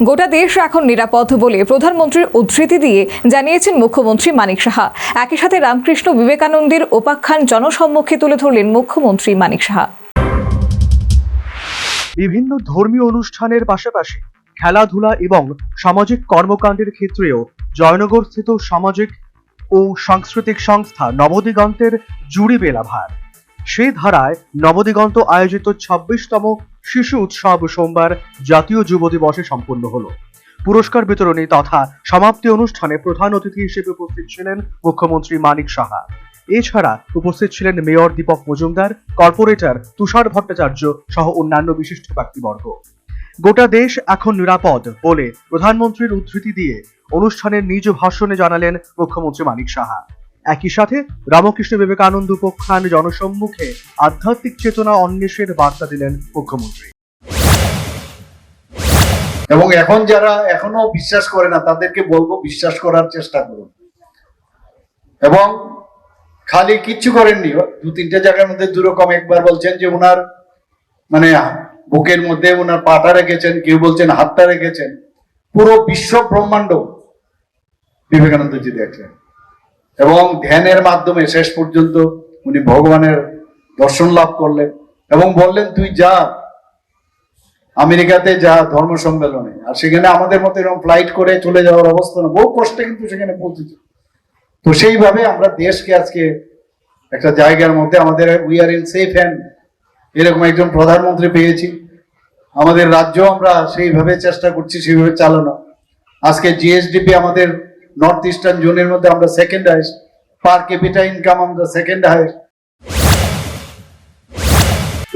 গোটা দেশ এখন নিরাপদ বলে প্রধানমন্ত্রীর উদ্ধৃতি দিয়ে জানিয়েছেন মুখ্যমন্ত্রী মানিক সাহা। একই সাথে রামকৃষ্ণ বিবেকানন্দের উপাখ্যান জনসম্মুখে তুলে ধরলেন মুখ্যমন্ত্রী মানিক সাহা। বিভিন্ন ধর্মীয় অনুষ্ঠানের পাশাপাশি খেলাধুলা এবং সামাজিক কর্মকাণ্ডের ক্ষেত্রেও জয়নগরস্থিত সামাজিক ও সাংস্কৃতিক সংস্থা নবদিগন্তের জুড়ি বেলাভার। সেই ধারায় নবদিগন্ত আয়োজিত ২৬তম শিশু উৎসব সোমবার জাতীয় যুব দিবসে সম্পন্ন হলো। পুরস্কার বিতরণী তথা সমাপ্তি অনুষ্ঠানে প্রধান অতিথি হিসেবে উপস্থিত ছিলেন মুখ্যমন্ত্রী মানিক সাহা। এছাড়া উপস্থিত ছিলেন মেয়র দীপক মজুমদার, কর্পোরেটর তুষার ভট্টাচার্য সহ অন্যান্য বিশিষ্ট ব্যক্তিবর্গ। গোটা দেশ এখন নিরাপদ বলে প্রধানমন্ত্রীর উদ্ধৃতি দিয়ে অনুষ্ঠানের নিজ ভাষণে জানালেন মুখ্যমন্ত্রী মানিক সাহা। একই সাথে রামকৃষ্ণ বিবেকানন্দ উপাখ্যান জনসম্মুখে আধ্যাত্মিক চেতনা অন্বেষের বার্তা দিলেন মুখ্যমন্ত্রী। এবং এখন যারা এখনো বিশ্বাস করে না তাদেরকে বলবো বিশ্বাস করার চেষ্টা করুন। এবং খালি কিচ্ছু করেননি, ২-৩টে জায়গার মধ্যে দুরকম। একবার বলছেন যে ওনার মানে বুকের মধ্যে ওনার পাটা রেখেছেন, কেউ বলছেন হাতটা রেখেছেন। পুরো বিশ্ব ব্রহ্মাণ্ড বিবেকানন্দজি দেখলেন এবং ধ্যানের মাধ্যমে শেষ পর্যন্ত উনি ভগবানের দর্শন লাভ করলেন এবং বললেন তুই যা আমেরিকাতে যা ধর্ম সম্মেলনে। আর সেখানে আমাদের মতো এরকম ফ্লাইট করে চলে যাওয়ার অবস্থা না, বহু কষ্টে কিন্তু সেখানে পৌঁছেছে। তো সেইভাবে আমরা দেশকে আজকে একটা জায়গার মধ্যে আমাদের we are in safe hand এরকম একজন প্রধানমন্ত্রী পেয়েছি। আমাদের রাজ্য আমরা সেইভাবে চেষ্টা করছি সেইভাবে চালানো। আজকে জিএসডিপি আমাদের নর্থ ইস্টার্ন জোনের মধ্যে আমরা second highest, per capita income আমরা সেকেন্ড হাইস্ট।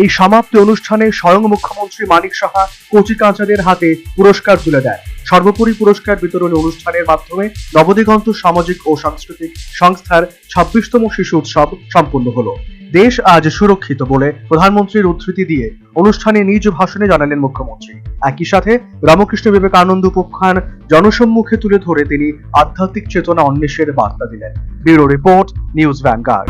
এই সমাপ্তি অনুষ্ঠানে স্বয়ং মুখ্যমন্ত্রী মানিক সাহা কচিকাঁচাদের হাতে পুরস্কার তুলে দেন। সর্বোপরি পুরস্কার বিতরণী অনুষ্ঠানের মাধ্যমে নবদিগন্ত সামাজিক ও সাংস্কৃতিক সংস্থার ২৬তম শিশু উৎসব সম্পন্ন হলো। দেশ আজ সুরক্ষিত বলে প্রধানমন্ত্রীর উদ্ধৃতি দিয়ে অনুষ্ঠানে নিজ ভাষণে জানালেন মুখ্যমন্ত্রী। একই সাথে রামকৃষ্ণ বিবেকানন্দ উপাখ্যান জনসম্মুখে তুলে ধরে তিনি আধ্যাত্মিক চেতনা অন্বেষের বার্তা দিলেন। Bureau report, news vanguard.